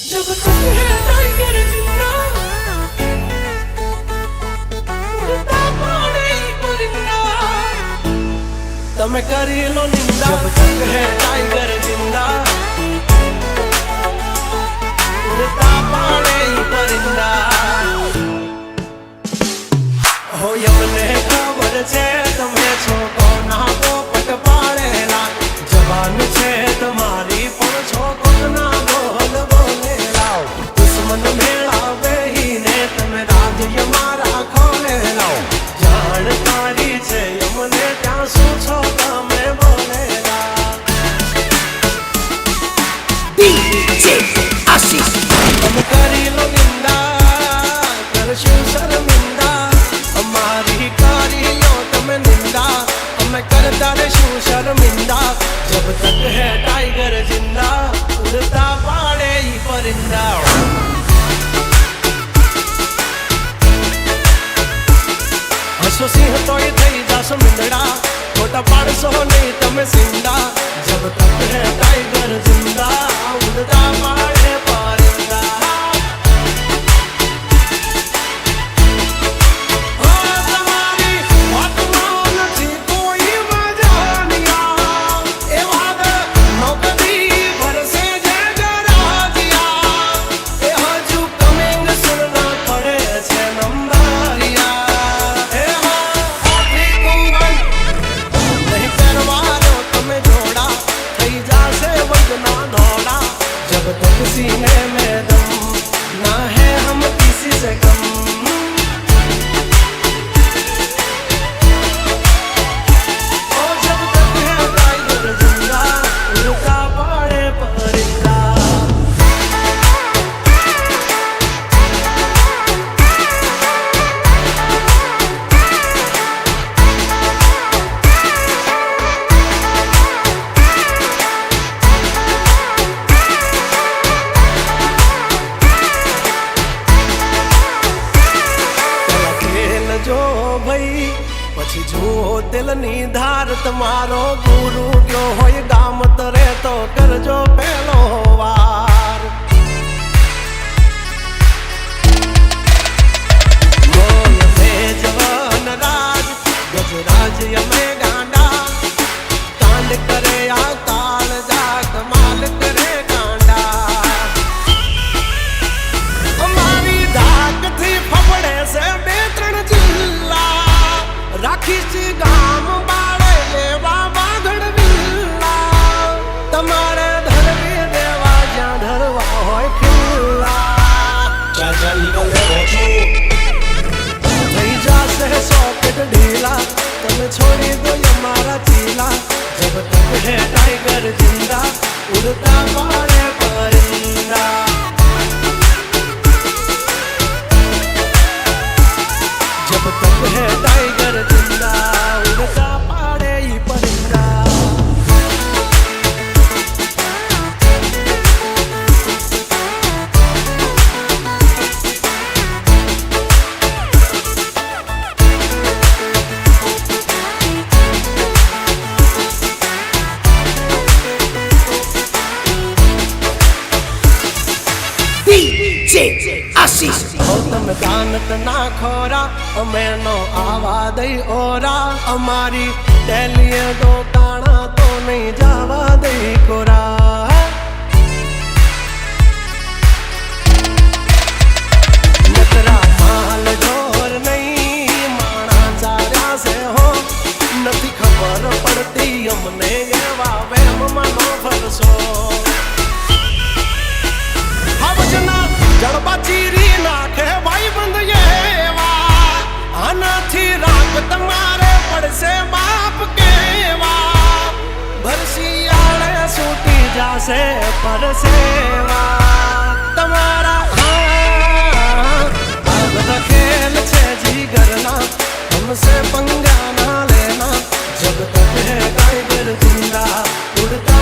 जब तक है टाइगर जिंदा उड़ता पाड़े परिंदा तमे करी लो निंदा जब तक है टाइगर जिंदा उड़ता पाड़े परिंदा हो यमने खबर छे तमे छो कोना पोपट पाड़ेला जवान छे तुम्हारी पण छो कोना बोल बोलेला दुश्मन मेला बेहीने तमे राज यमारा खोलेला जानकारी छे यमने त्या શું છો તમે બોલેલા DJ Ashish તમે કરી લો નિંદા કરશું શર્મિંદા અમારી કરી લો તમે નિંદા અમે કરતા રહેશું શર્મિંદા जब तक है टाइगर जिंदा उड़ता पाड़े ही परिंदा हसो सिंह तो ये थई जासो मिंदड़ा छोटा पाड़सो नहीं तमे सिंदा जब तक है टाइगर जिंदा उड़ता पाड़े परिंदा जब तक सीने में दम ना है हम किसी से कम ओ जब तक है टाइगर जिंदा उड़ता पाड़े परिंदा जो भाई પછી જો દિલની ધાર તમારો ગુરુ ગયો હોય ગામ તરે તો કરજો પહેલો વાર બોલ મે જવાન રાજ ગજરાજ યમે ગાંડા કાંડ કરે આ કાળ જા કમાલ કરે ગાંડા અમારી ધાક થી ફફડે છે બે ત્રણ રાખીશ ગામ બાળે લેવા વાઘડ વિલ્લા તમારે ધરવી દેવા જ્યાં ધરવા હોય ખિલ્લા ચાચા નીકળે ઓછો થઈ જાશે સોકેટ ઢીલા તમે છોડી દો અમારા ચીલા જબ તક હે ટાઈગર જિંદા ઉડતા પાડે પરિંદા जब तक है टाइगर जिंदा उड़ता पाड़े ही परिंदा DJ Ashish તમે દાનત ના ખોરા અમે નો આવા દઈ ઓરા અમારી ટેલીએ દોકાણા તો નહીં જવા દઈ કોરા નકરા માલ ઢોર નહીં માણા ચાર્યા છે હો નથી ખબર પડતી અમને એવા વેમમાં નો ફરશો હવજના જડબા ચીરી નાખે ભાઈ બંધ એવા આનાથી રાગ તમારે પડશે બાપ કેવા ભરશિયાળે છૂટી જાશે પરસેવા તમારા આ બધા ખેલ છે જીગરના हमसे पंगा ना लेना जब तक है टाइगर जिंदा उड़ता